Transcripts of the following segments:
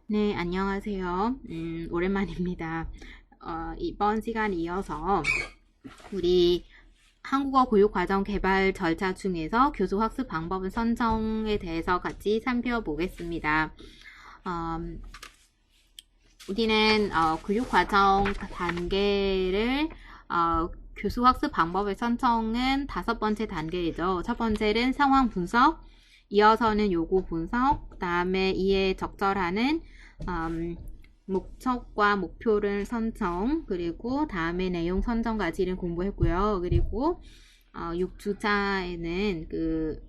네, 안녕하세요. 오랜만입니다. 이번 시간 이어서 우리 한국어 교육과정 개발 절차 중에서 교수 학습 방법 선정에 대해서 같이 살펴보겠습니다. 우리는 교육과정 단계를 교수 학습 방법의 선정은 5번째 단계이죠. 첫 번째는 상황 분석, 이어서는 요구 분석, 그 다음에 이에 적절하는 목적과 목표를 선정, 그리고 다음에 내용 선정까지는 공부했고요. 그리고 6주차에는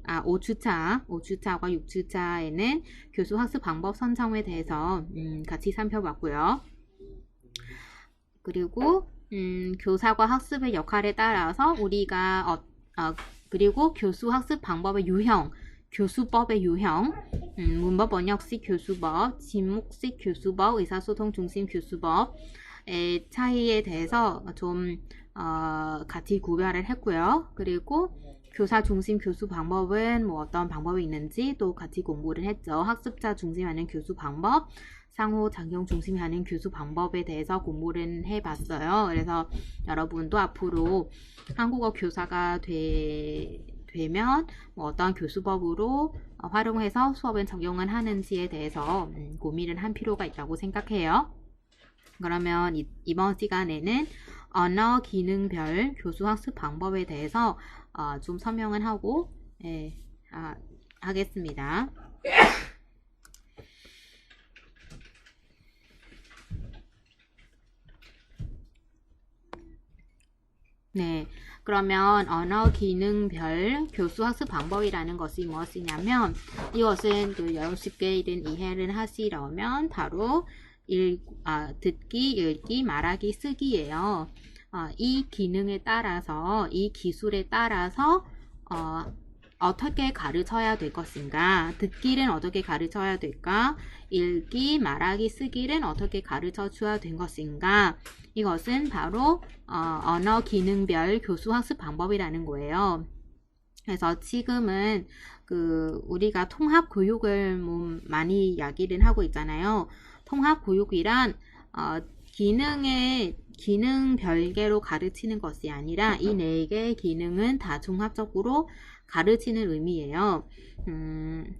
5주차과 6주차에는 교수 학습 방법 선정에 대해서 같이 살펴봤고요. 그리고 교사과 학습의 역할에 따라서 우리가 그리고 교수 학습 방법의 유형, 교수법의 유형, 문법 번역식 교수법, 지목식 교수법, 의사소통 중심 교수법의 차이에 대해서 좀 같이 구별을 했고요. 그리고 교사 중심 교수 방법은 뭐 어떤 방법이 있는지 또 같이 공부를 했죠. 학습자 중심하는 교수 방법, 상호작용 중심하는 교수 방법에 대해서 공부를 해봤어요. 그래서 여러분도 앞으로 한국어 교사가 되면 뭐 어떤 교수법으로 활용해서 수업에 적용을 하는지에 대해서 고민을 한 필요가 있다고 생각해요. 그러면 이번 시간에는 언어 기능별 교수 학습 방법에 대해서 좀 설명을 하고 하겠습니다. 네, 그러면 언어 기능별 교수 학습 방법이라는 것이 무엇이냐면 이것은 쉽게 이해를 하시려면 바로 듣기, 읽기, 말하기, 쓰기예요. 이 기능에 따라서 이 기술에 따라서 어떻게 가르쳐야 될 것인가, 듣기는 어떻게 가르쳐야 될까, 읽기, 말하기, 쓰기는 어떻게 가르쳐 줘야 될 것인가, 이것은 바로 언어 기능별 교수 학습 방법이라는 거예요. 그래서 지금은 우리가 통합 교육을 많이 이야기를 하고 있잖아요. 통합 교육이란 기능 별개로 가르치는 것이 아니라 이 4개의 기능은 다 종합적으로 가르치는 의미예요.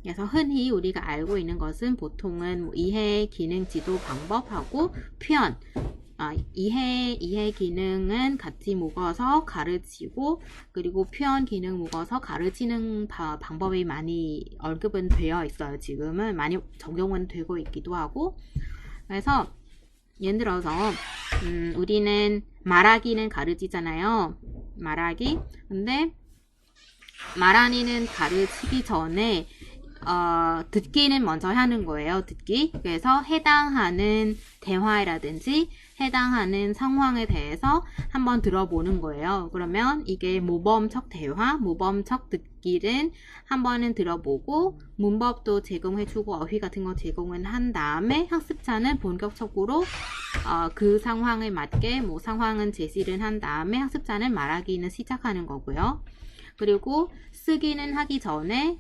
그래서 흔히 우리가 알고 있는 것은 보통은 이해 기능 지도 방법하고 표현, 이해 기능은 같이 묶어서 가르치고, 그리고 표현 기능 묶어서 가르치는 방법이 많이 언급은 되어 있어요. 지금은 많이 적용은 되고 있기도 하고. 그래서 예를 들어서 우리는 말하기는 가르치잖아요. 말하기. 근데 말하기는 가르치기 전에 듣기는 먼저 하는 거예요. 듣기. 그래서 해당하는 대화라든지 해당하는 상황에 대해서 한번 들어보는 거예요. 그러면 이게 모범적 대화, 모범적 듣기는 한 번은 들어보고 문법도 제공해주고 어휘 같은 거 제공은 한 다음에 학습자는 본격적으로 그 상황에 맞게 상황은 제시를 한 다음에 학습자는 말하기는 시작하는 거고요. 그리고 쓰기는 하기 전에는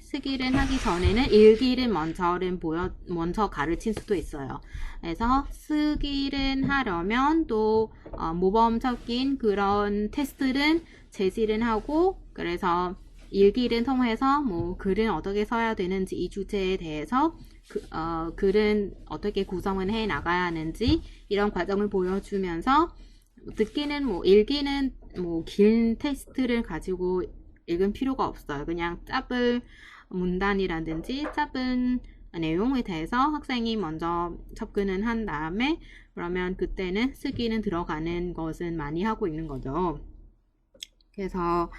읽기를 먼저 가르칠 수도 있어요. 그래서 쓰기를 하려면 또 모범적인 그런 테스트를 제시를 하고, 그래서 읽기를 통해서 글은 어떻게 써야 되는지, 이 주제에 대해서 글은 어떻게 구성을 해 나가야 하는지 이런 과정을 보여주면서, 읽기는 긴 테스트를 가지고 읽은 필요가 없어요. 그냥 짧은 문단이라든지 짧은 내용에 대해서 학생이 먼저 접근을 한 다음에, 그러면 그때는 쓰기는 들어가는 것은 많이 하고 있는 거죠. 그래서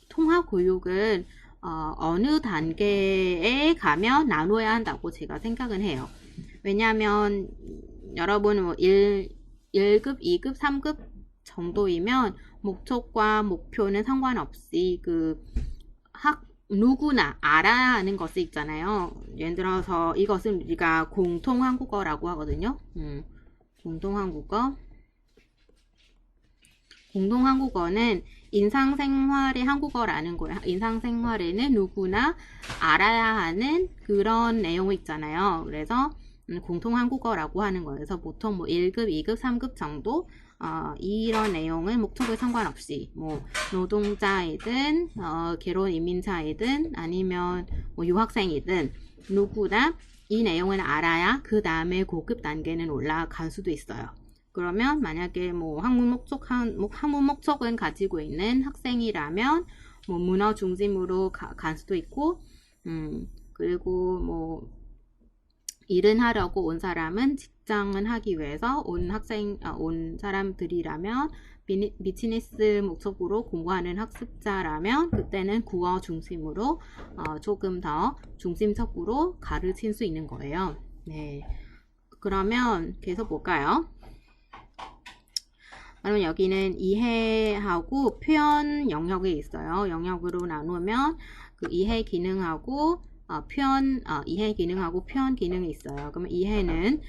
통합 교육은 어느 단계에 가면 나눠야 한다고 제가 생각은 해요. 왜냐하면 여러분 1급, 2급, 3급 정도이면 목적과 목표는 상관없이 누구나 알아야 하는 것이 있잖아요. 예를 들어서 이것은 우리가 공통한국어라고 하거든요. 공통한국어는 일상생활의 한국어라는 거예요. 일상생활에는 누구나 알아야 하는 그런 내용 있잖아요. 그래서 공통 한국어라고 하는 거예요. 그래서 보통 뭐 1급, 2급, 3급 정도 이런 내용은 목적에 상관없이 뭐 노동자이든 결혼 이민자이든 아니면 뭐 유학생이든 누구나 이 내용을 알아야 그 다음에 고급 단계는 올라갈 수도 있어요. 그러면 만약에 뭐 학문 목적은 가지고 있는 학생이라면 뭐 문어 중심으로 갈 수도 있고, 그리고 뭐 일은 하려고 온 사람은 직장은 하기 위해서 온 사람들이라면 비즈니스 목적으로 공부하는 학습자라면 그때는 국어 중심으로 조금 더 중심적으로 가르칠 수 있는 거예요. 네. 그러면 계속 볼까요? 그러면 여기는 이해하고 표현 영역이 있어요. 영역으로 나누면 그 이해 기능하고 이해 기능하고 표현 기능이 있어요. 그러면 이해는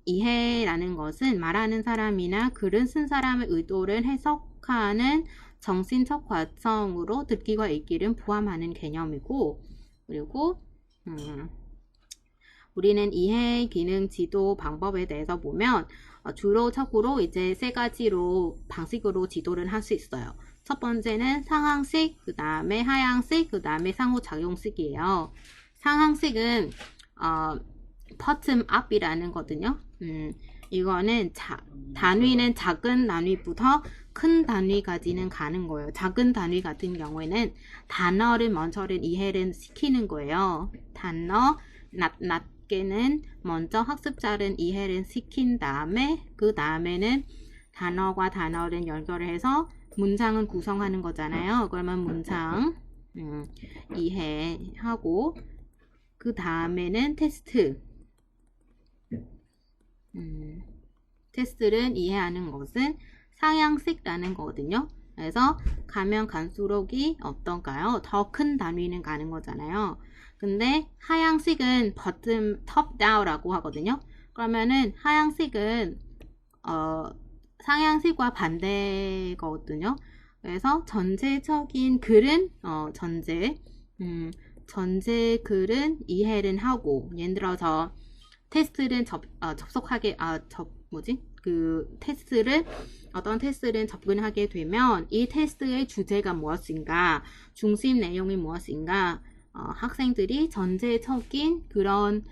이해라는 것은 말하는 사람이나 글을 쓴 사람의 의도를 해석하는 정신적 과정으로 듣기와 읽기를 포함하는 개념이고, 그리고 우리는 이해 기능 지도 방법에 대해서 보면 주로 적으로 이제 세 가지로 방식으로 지도를 할 수 있어요. 첫 번째는 상황식, 그 다음에 하향식, 그 다음에 상호작용식이에요. 상황식은 bottom up이라는 거거든요. 이거는 단위는 작은 단위부터 큰 단위까지는 가는 거예요. 작은 단위 같은 경우에는 단어를 먼저는 이해를 시키는 거예요. 단어 낮게는 먼저 학습자를 이해를 시킨 다음에 그 다음에는 단어과 단어를 연결해서 문장은 구성하는 거잖아요. 그러면 문장 이해하고 그 다음에는 테스트를 이해하는 것은 상향식이라는 거거든요. 그래서 가면 갈수록이 어떤가요? 더 큰 단위는 가는 거잖아요. 근데 하향식은 bottom top down라고 하거든요. 그러면은 하향식은 상향식과 반대거든요. 그래서 전체적인 글은 전체 글은 이해를 하고, 예를 들어서 테스트를 어떤 테스트를 접근하게 되면 이 테스트의 주제가 무엇인가, 중심 내용이 무엇인가, 학생들이 전체적인 그런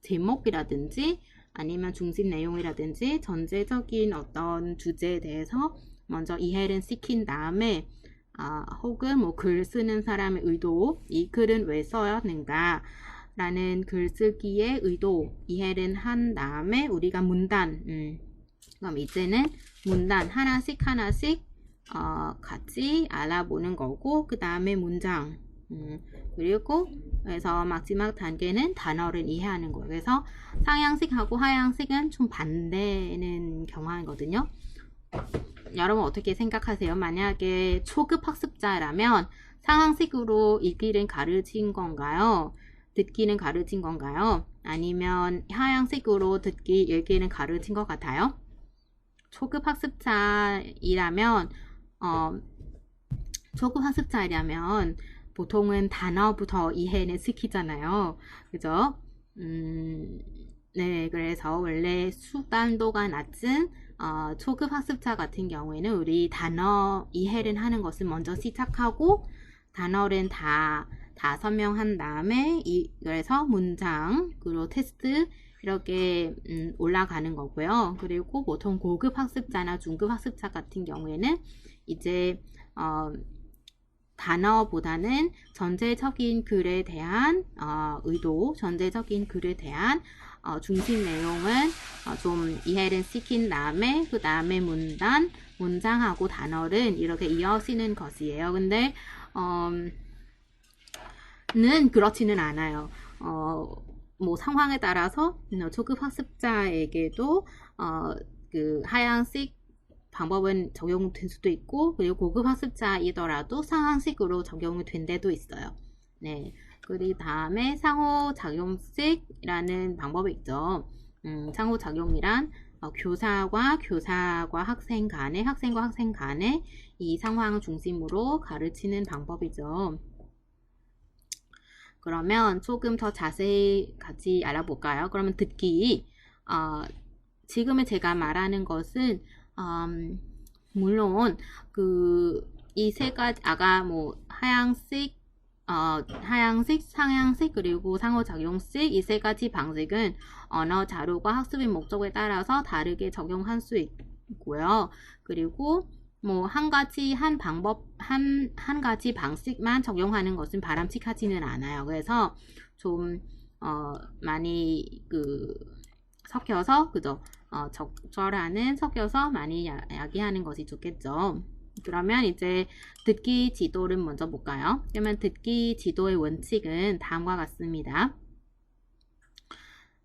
제목이라든지 아니면 중심 내용이라든지 전체적인 어떤 주제에 대해서 먼저 이해를 시킨 다음에 혹은 뭐 글 쓰는 사람의 의도, 이 글은 왜 써야 하는가 라는 글쓰기의 의도 이해를 한 다음에 우리가 문단 그럼 이제는 문단 하나씩 같이 알아보는 거고, 그 다음에 문장 그리고 그래서 마지막 단계는 단어를 이해하는 거예요. 그래서 상향식하고 하향식은 좀 반대는 경향이거든요. 여러분 어떻게 생각하세요? 만약에 초급 학습자라면 상향식으로 읽기를 가르친 건가요? 듣기는 가르친 건가요? 아니면 하향식으로 듣기, 읽기는 가르친 것 같아요? 초급 학습자이라면 보통은 단어부터 이해는 시키잖아요. 그죠? 네, 그래서 원래 수단도가 낮은 초급 학습자 같은 경우에는 우리 단어 이해를 하는 것을 먼저 시작하고 단어를 다 설명한 다음에 그래서 문장, 그리고 테스트 이렇게 올라가는 거고요. 그리고 보통 고급 학습자나 중급 학습자 같은 경우에는 이제 단어보다는 전체적인 글에 대한 의도, 전체적인 글에 대한 중심 내용은 좀 이해를 시킨 다음에 그 다음에 문장하고 단어를 이렇게 이어지는 것이에요. 근데 그렇지는 않아요. 뭐 상황에 따라서 초급 학습자에게도 그 하향식 방법은 적용될 수도 있고, 그리고 고급 학습자이더라도 상향식으로 적용이 된 데도 있어요. 네. 그리고 다음에 상호작용식이라는 방법이 있죠. 상호작용이란 교사와 학생 간의, 학생과 학생 간의 이 상황을 중심으로 가르치는 방법이죠. 그러면 조금 더 자세히 같이 알아볼까요? 그러면 듣기, 지금은 제가 말하는 것은 물론 이 세 가지 아까 뭐 하향식, 상향식 그리고 상호작용식 이 세 가지 방식은 언어 자료과 학습의 목적에 따라서 다르게 적용할 수 있고요. 그리고 뭐 한 가지 방식만 적용하는 것은 바람직하지는 않아요. 그래서 좀 많이 섞여서 그죠? 적절하는 섞여서 많이 이야기하는 것이 좋겠죠. 그러면 이제 듣기 지도를 먼저 볼까요? 그러면 듣기 지도의 원칙은 다음과 같습니다.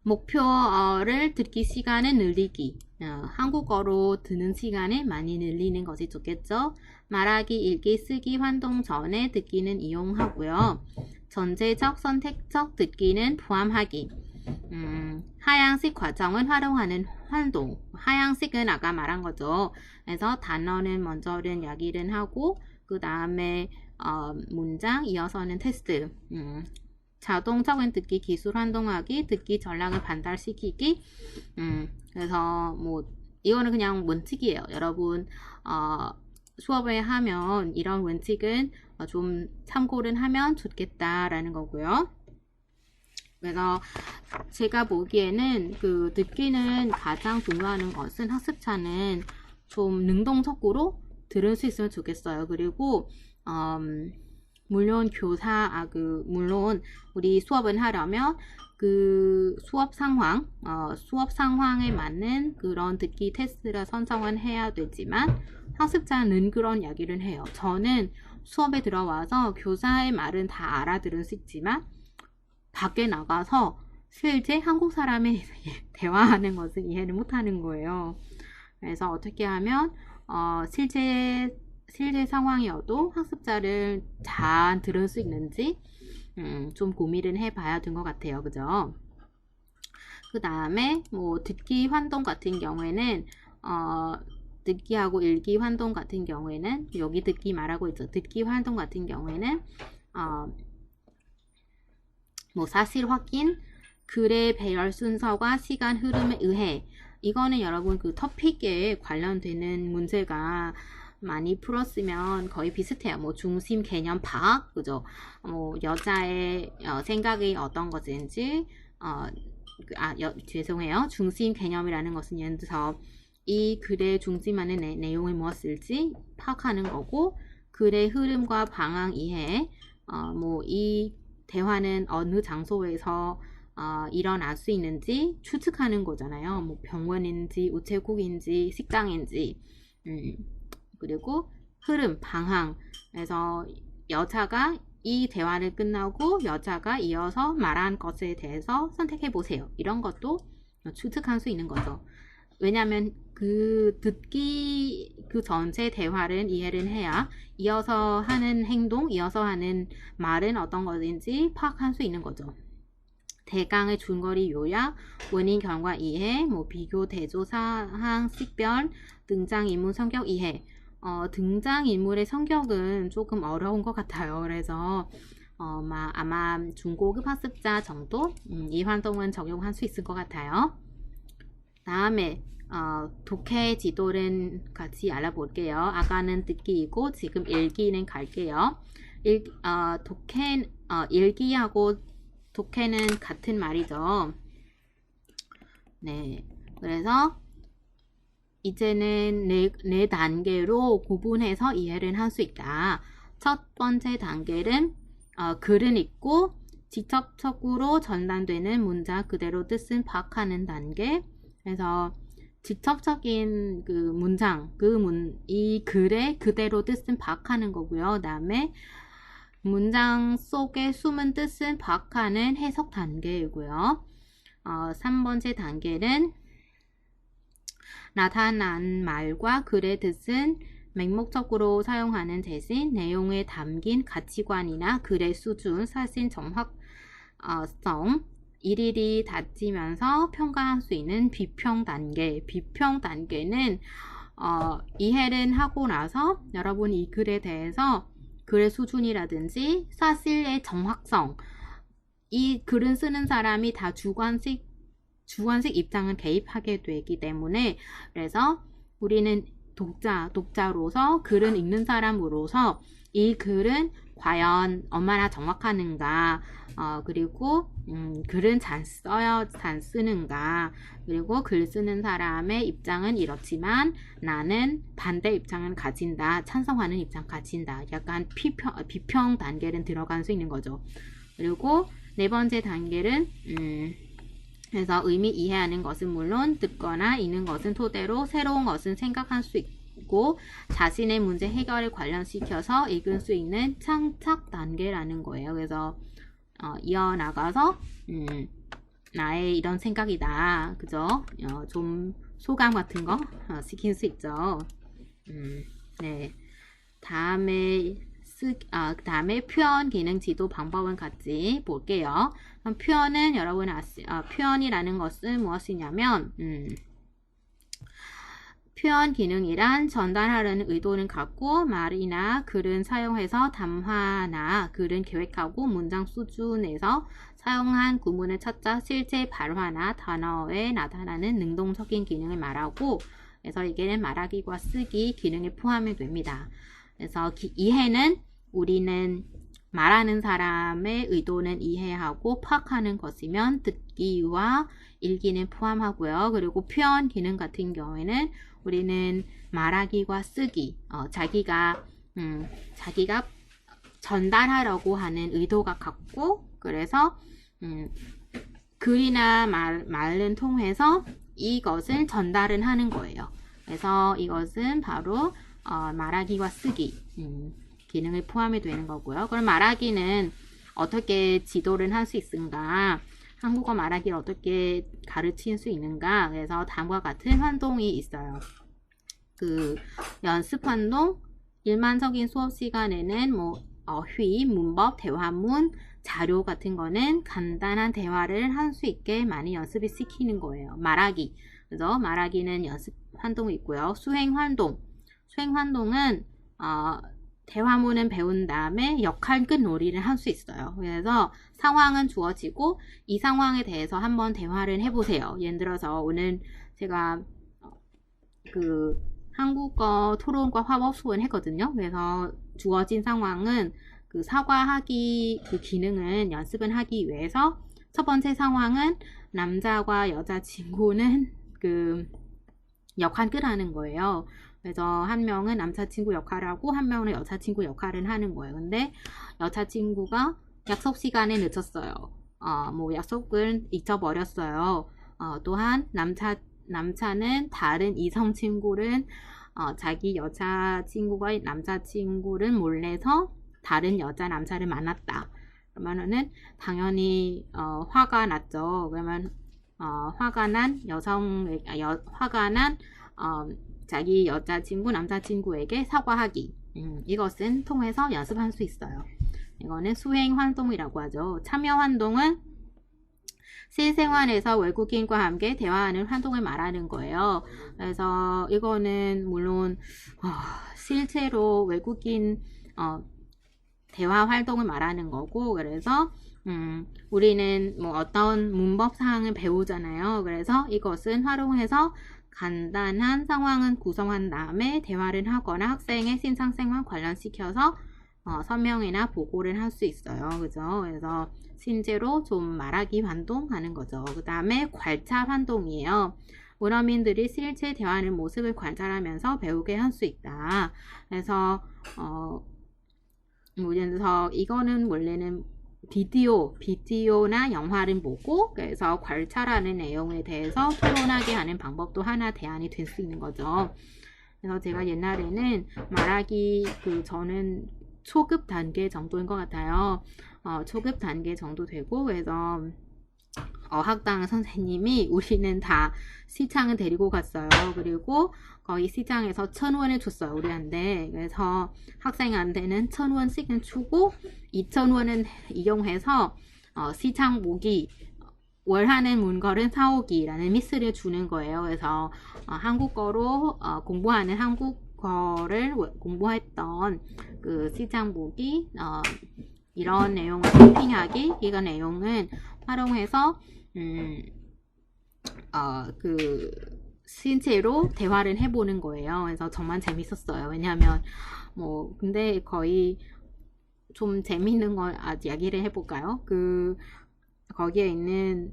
목표를 듣기 시간을 늘리기. 한국어로 듣는 시간을 많이 늘리는 것이 좋겠죠. 말하기, 읽기, 쓰기 활동 전에 듣기는 이용하고요. 전제적, 선택적 듣기는 포함하기. 하향식 과정을 활용하는 활동. 하향식은 아까 말한 거죠. 그래서 단어는 먼저는 이야기를 하고 그 다음에 문장 이어서는 테스트. 자동적인 듣기 기술 활동하기, 듣기 전략을 반달시키기. 그래서 뭐 이거는 그냥 원칙이에요. 여러분 수업을 하면 이런 원칙은 좀 참고를 하면 좋겠다라는 거고요. 그래서 제가 보기에는 듣기는 가장 중요한 것은 학습자는 좀 능동적으로 들을 수 있으면 좋겠어요. 그리고 물론 물론 우리 수업을 하려면 수업 상황에 맞는 그런 듣기 테스트를 선정은 해야 되지만 학습자는 그런 이야기를 해요. 저는 수업에 들어와서 교사의 말은 다 알아들을 수 있지만 밖에 나가서 실제 한국 사람이 대화하는 것을 이해를 못하는 거예요. 그래서 어떻게 하면 실제 상황이어도 학습자를 잘 들을 수 있는지 좀 고민을 해봐야 된 것 같아요. 그죠? 그 다음에 뭐 듣기 활동 같은 경우에는 듣기하고 읽기 활동 같은 경우에는 여기 듣기 말하고 있죠. 듣기 활동 같은 경우에는 뭐 사실 확인, 글의 배열 순서와 시간 흐름에 의해 이거는 여러분 토픽에 관련되는 문제가 많이 풀었으면 거의 비슷해요. 뭐 중심 개념 파악, 그죠? 뭐 여자의 생각이 어떤 것인지, 죄송해요. 중심 개념이라는 것은 예를 들어서 이 글의 중심 안에 내용이 무엇일지 파악하는 거고, 글의 흐름과 방향 이해, 뭐 이 대화는 어느 장소에서 일어날 수 있는지 추측하는 거잖아요. 뭐 병원인지 우체국인지 식당인지. 그리고 흐름, 방향. 그래서 여자가 이 대화를 끝나고 여자가 이어서 말한 것에 대해서 선택해 보세요. 이런 것도 추측할 수 있는 거죠. 왜냐하면 듣기 전체 대화를 이해를 해야 이어서 하는 행동, 이어서 하는 말은 어떤 것인지 파악할 수 있는 거죠. 대강의 줄거리 요약, 원인 결과 이해, 뭐 비교 대조 사항 식별, 등장인물 성격 이해. 등장인물의 성격은 조금 어려운 것 같아요. 그래서 아마 중고급 학습자 정도 이 활동은 적용할 수 있을 것 같아요. 다음에 독해 지도를 같이 알아볼게요. 아까는 듣기이고 지금 읽기는 갈게요. 읽기하고 독해는 같은 말이죠. 네, 그래서 이제는 네 단계로 구분해서 이해를 할 수 있다. 첫 번째 단계는 글은 읽고 직접적으로 전달되는 문장 그대로 뜻은 파악하는 단계. 그래서 직접적인 문장, 이 글의 그대로 뜻은 파악하는 거고요. 그 다음에 문장 속에 숨은 뜻은 파악하는 해석 단계이고요. 3번째 단계는 나타난 말과 글의 뜻은 맹목적으로 사용하는 대신 내용에 담긴 가치관이나 글의 수준, 사실 정확성 일일이 다지면서 평가할 수 있는 비평 단계. 비평 단계는 이해를 하고 나서 여러분이 이 글에 대해서 글의 수준이라든지 사실의 정확성, 이 글을 쓰는 사람이 다 주관식 입장을 개입하게 되기 때문에, 그래서 우리는 독자로서 글을 읽는 사람으로서 이 글은 과연 얼마나 정확하는가, 그리고 글은 잘 쓰는가, 그리고 글 쓰는 사람의 입장은 이렇지만 나는 반대 입장을 가진다, 찬성하는 입장 가진다. 약간 비평 단계는 들어갈 수 있는 거죠. 그리고 네 번째 단계는 그래서 의미 이해하는 것은 물론 듣거나 읽는 것은 토대로 새로운 것은 생각할 수 있고 자신의 문제 해결을 관련시켜서 읽을 수 있는 창작 단계라는 거예요. 그래서 이어나가서 나의 이런 생각이다, 그죠? 좀 소감 같은 거 시킬 수 있죠. 네. 다음에 표현 기능 지도 방법은 같이 볼게요. 그럼 표현은 여러분 표현이라는 것은 무엇이냐면 표현 기능이란 전달하려는 의도는 갖고 말이나 글은 사용해서 담화나 글은 계획하고 문장 수준에서 사용한 구문을 찾자 실제 발화나 단어에 나타나는 능동적인 기능을 말하고, 그래서 이게 말하기와 쓰기 기능에 포함이 됩니다. 그래서 이해는 우리는 말하는 사람의 의도는 이해하고 파악하는 것이면 듣기와 읽기는 포함하고요. 그리고 표현 기능 같은 경우에는 우리는 말하기와 쓰기, 자기가 전달하려고 하는 의도가 같고, 그래서 글이나 말을 통해서 이것을 전달은 하는 거예요. 그래서 이것은 바로 말하기와 쓰기 기능을 포함이 되는 거고요. 그럼 말하기는 어떻게 지도를 할 수 있는가? 한국어 말하기를 어떻게 가르칠 수 있는가? 그래서 다음과 같은 활동이 있어요. 그 연습 활동, 일반적인 수업 시간에는 회의, 문법, 대화문, 자료 같은 거는 간단한 대화를 할 수 있게 많이 연습을 시키는 거예요. 말하기. 그래서 말하기는 연습 활동이 있고요. 수행 활동은 대화문은 배운 다음에 역할극 놀이를 할 수 있어요. 그래서 상황은 주어지고 이 상황에 대해서 한번 대화를 해보세요. 예를 들어서 오늘 제가 그 한국어 토론과 화법 수업을 했거든요. 그래서 주어진 상황은 그 사과하기 그 기능은 연습을 하기 위해서 첫 번째 상황은 남자와 여자친구는 그 역할극을 하는 거예요. 그래서 한 명은 남자친구 역할을 하고 한 명은 여자친구 역할을 하는 거예요. 근데 여자친구가 약속 시간에 늦었어요. 약속을 잊어버렸어요. 또한 남자는 다른 이성 친구는 자기 여자친구가 남자친구를 몰래서 다른 남자를 만났다. 그러면은 당연히 화가 났죠. 그러면 화가 난 자기 여자친구, 남자친구에게 사과하기. 이것은 통해서 연습할 수 있어요. 이거는 수행 활동이라고 하죠. 참여 활동은 실생활에서 외국인과 함께 대화하는 활동을 말하는 거예요. 그래서 이거는 물론 실제로 외국인 대화 활동을 말하는 거고, 그래서 우리는 어떤 문법 사항을 배우잖아요. 그래서 이것은 활용해서 간단한 상황을 구성한 다음에 대화를 하거나 학생의 신상생활 관련시켜서 설명이나 보고를 할 수 있어요. 그죠? 그래서 실제로 좀 말하기 활동하는 거죠. 그 다음에 관찰 활동이에요. 원어민들이 실제 대화하는 모습을 관찰하면서 배우게 할 수 있다. 그래서 예를 들어서 이거는 원래는 비디오나 영화를 보고 그래서 관찰하는 내용에 대해서 토론하게 하는 방법도 하나 대안이 될 수 있는 거죠. 그래서 제가 옛날에는 말하기 저는 초급 단계 정도인 것 같아요. 초급 단계 정도 되고, 그래서 어학당 선생님이 우리는 다 시장을 데리고 갔어요. 그리고 거기 시장에서 1,000원을 줬어요, 우리한테. 그래서 학생한테는 1,000원씩은 주고 2,000원은 이용해서 시장 보기 월하는 문걸은 사오기라는 미스를 주는 거예요. 그래서 한국어로 공부하는 한국어를 공부했던 그 시장보기 이런 내용을 쇼핑하기 이런 내용은 활용해서 그 실제로 대화를 해보는 거예요. 그래서 정말 재밌었어요. 왜냐하면 뭐 근데 거의 좀 재밌는 걸 이야기를 해볼까요? 거기에 있는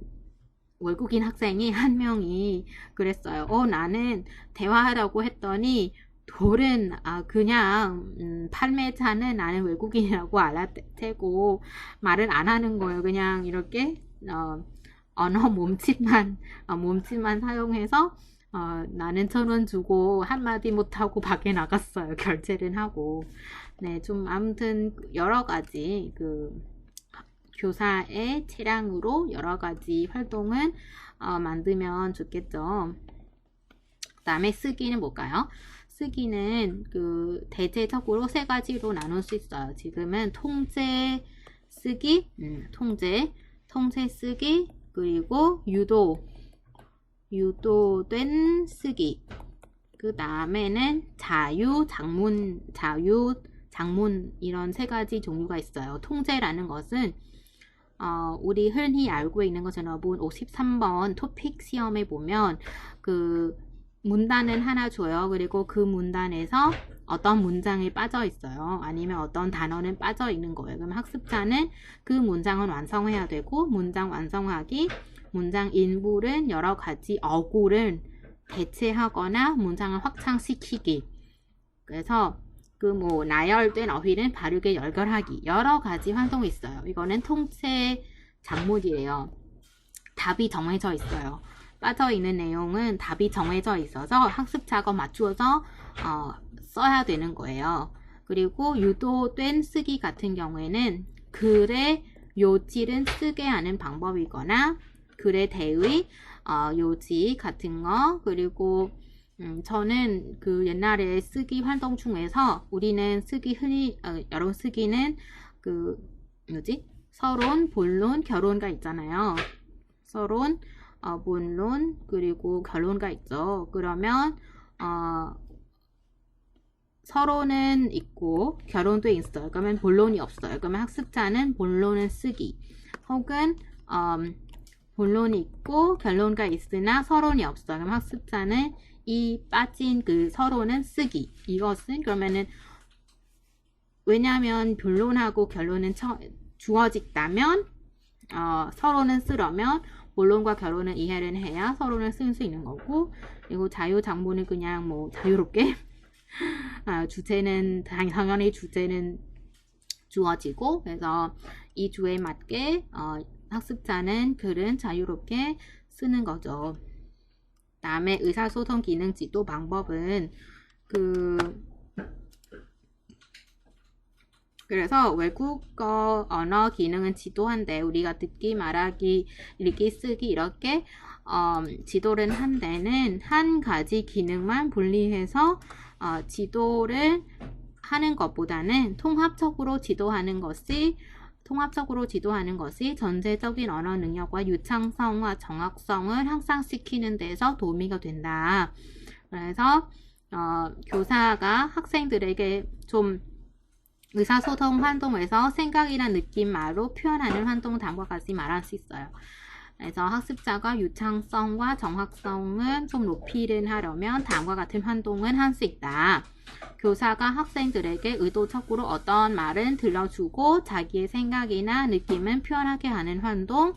외국인 학생이 한 명이 그랬어요. 나는 대화하라고 했더니 돌은 그냥 판매자는 나는 외국인이라고 알아채고 말을 안 하는 거예요. 그냥 이렇게 언어 몸짓만 사용해서 나는 1,000원 주고 한마디 못하고 밖에 나갔어요. 결제를 하고. 네, 좀 아무튼 여러 가지 교사의 체량으로 여러 가지 활동을 만들면 좋겠죠. 그 다음에 쓰기는 뭘까요? 쓰기는 대체적으로 3가지로 나눌 수 있어요. 지금은 통제 쓰기, 통제 쓰기, 그리고 유도된 쓰기. 그 다음에는 장문 이런 3가지 종류가 있어요. 통제라는 것은 우리 흔히 알고 있는 것은 여러분 53번 토픽 시험에 보면 문단은 하나 줘요. 그리고 그 문단에서 어떤 문장이 빠져 있어요. 아니면 어떤 단어는 빠져 있는 거예요. 그럼 학습자는 그 문장은 완성해야 되고 문장 완성하기, 문장 인물은 여러 가지 어구를 대체하거나 문장을 확장시키기. 그래서 나열된 어휘는 바르게 연결하기 여러 가지 활동이 있어요. 이거는 통제 작물이에요. 답이 정해져 있어요. 빠져있는 내용은 답이 정해져 있어서 학습자가 맞추어서 써야 되는 거예요. 그리고 유도된 쓰기 같은 경우에는 글의 요지를 쓰게 하는 방법이거나 글의 대의, 요지 같은 거. 그리고 저는 옛날에 쓰기 활동 중에서 우리는 여러분 쓰기는 서론, 본론, 결론가 있잖아요. 서론, 본론, 그리고 결론가 있죠. 그러면 서론은 있고 결론도 있어요. 그러면 본론이 없어요. 그러면 학습자는 본론은 쓰기, 혹은 본론이 있고 결론가 있으나 서론이 없어요. 그럼 학습자는 이 빠진 서론은 쓰기. 이것은 그러면은 왜냐하면 본론하고 결론은 주어졌다면 서론은 쓰려면 본론과 결론은 이해를 해야 서론을 쓸 수 있는 거고, 그리고 자유장문은 그냥 자유롭게 주제는 당연히 주제는 주어지고, 그래서 이 주에 맞게 학습자는 글은 자유롭게 쓰는 거죠. 다음에 의사소통 기능 지도 방법은 그래서 외국어 언어 기능은 지도한데 우리가 듣기, 말하기, 읽기, 쓰기 이렇게 지도를 한 데는 한 가지 기능만 분리해서 지도를 하는 것보다는 통합적으로 지도하는 것이 전체적인 언어 능력과 유창성과 정확성을 향상시키는 데서 도움이 된다. 그래서 교사가 학생들에게 좀 의사소통 활동에서 생각이나 느낌 말로 표현하는 활동은 다음과 같이 말할 수 있어요. 그래서 학습자가 유창성과 정확성을 좀 높이를 하려면 다음과 같은 활동은 할 수 있다. 교사가 학생들에게 의도적으로 어떤 말은 들려주고 자기의 생각이나 느낌을 표현하게 하는 활동,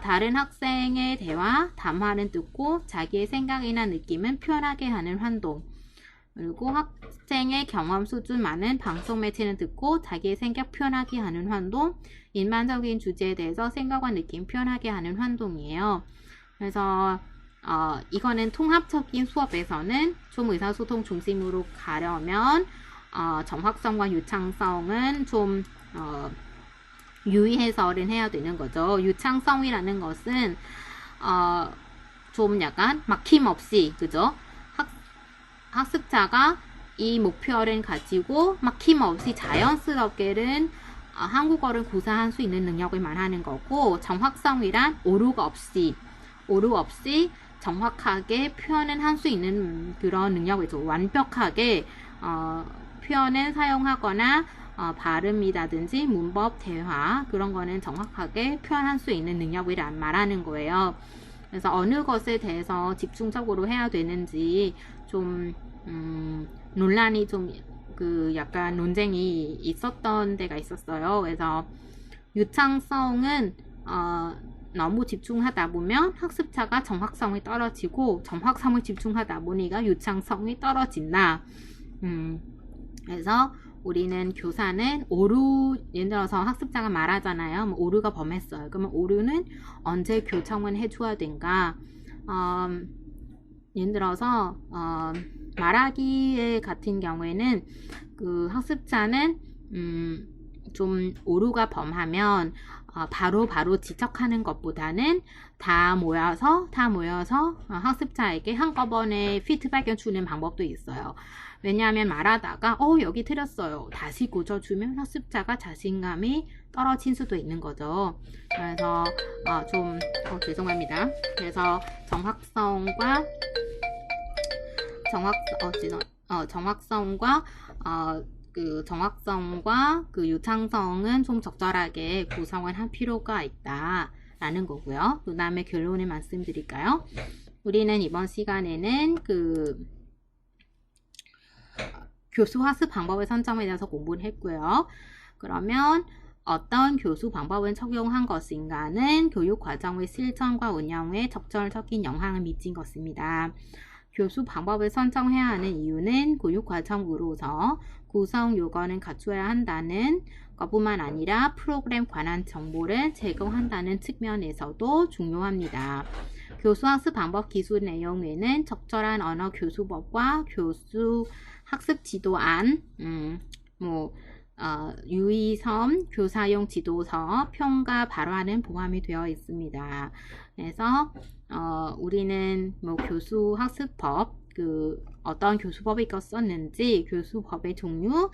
다른 학생의 대화, 담화를 듣고 자기의 생각이나 느낌을 표현하게 하는 활동, 그리고 학생의 경험 수준 많은 방송 매체를 듣고 자기의 생각 표현하게 하는 활동, 일반적인 주제에 대해서 생각과 느낌 표현하게 하는 활동이에요. 그래서 이거는 통합적인 수업에서는 좀 의사소통 중심으로 가려면 정확성과 유창성은 좀 유의해서는 해야 되는 거죠. 유창성이라는 것은 좀 약간 막힘없이, 그죠? 학습자가 이 목표를 가지고 막힘없이 자연스럽게는 한국어를 구사할 수 있는 능력을 말하는 거고, 정확성이란 오류가 없이 정확하게 표현을 할 수 있는 그런 능력이죠. 완벽하게 표현을 사용하거나 발음이라든지 문법, 대화 그런 거는 정확하게 표현할 수 있는 능력을 말하는 거예요. 그래서 어느 것에 대해서 집중적으로 해야 되는지 좀 논란이 좀 약간 논쟁이 있었던 데가 있었어요. 그래서 유창성은 너무 집중하다 보면 학습자가 정확성이 떨어지고 정확성을 집중하다 보니까 유창성이 떨어진다. 그래서 우리는 교사는 예를 들어서 학습자가 말하잖아요. 오류가 범했어요. 그러면 오류는 언제 교정을 해줘야 된가? 예를 들어서 말하기 같은 경우에는 그 학습자는 좀 오류가 범하면 바로 지적하는 것보다는 다 모여서 학습자에게 한꺼번에 피드백을 주는 방법도 있어요. 왜냐하면 말하다가 여기 틀렸어요. 다시 고쳐주면 학습자가 자신감이 떨어질 수도 있는 거죠. 그래서 죄송합니다. 그래서 정확성과 그 유창성은 좀 적절하게 구성을 할 필요가 있다라는 거고요. 그 다음에 결론을 말씀드릴까요? 우리는 이번 시간에는 교수 학습 방법의 선점에 대해서 공부를 했고요. 그러면 어떤 교수 방법을 적용한 것인가는 교육 과정의 실천과 운영에 적절적인 영향을 미친 것입니다. 교수 방법을 선정해야 하는 이유는 교육 과정으로서 구성 요건을 갖추어야 한다는 것뿐만 아니라 프로그램 관한 정보를 제공한다는 측면에서도 중요합니다. 교수 학습 방법 기술 내용에는 적절한 언어 교수법과 교수 학습 지도안, 유의섬, 교사용 지도서, 평가 발화는 포함이 되어 있습니다. 그래서 우리는 교수 학습법, 어떤 교수법이 썼는지, 교수법의 종류,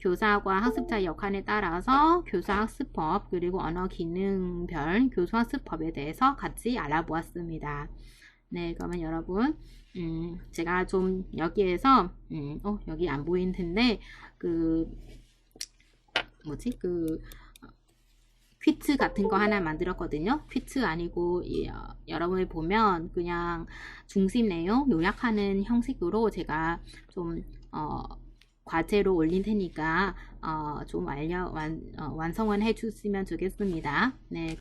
교사과 학습자 역할에 따라서 교사 학습법, 그리고 언어 기능별 교수 학습법에 대해서 같이 알아보았습니다. 네, 그러면 여러분, 제가 좀 여기에서, 여기 안 보이는 텐데, 퀴즈 같은 거 하나 만들었거든요. 퀴즈 아니고 여러분이 보면 그냥 중심 내용 요약하는 형식으로 제가 좀 과제로 올린 테니까 좀 완성을 해주시면 좋겠습니다. 네.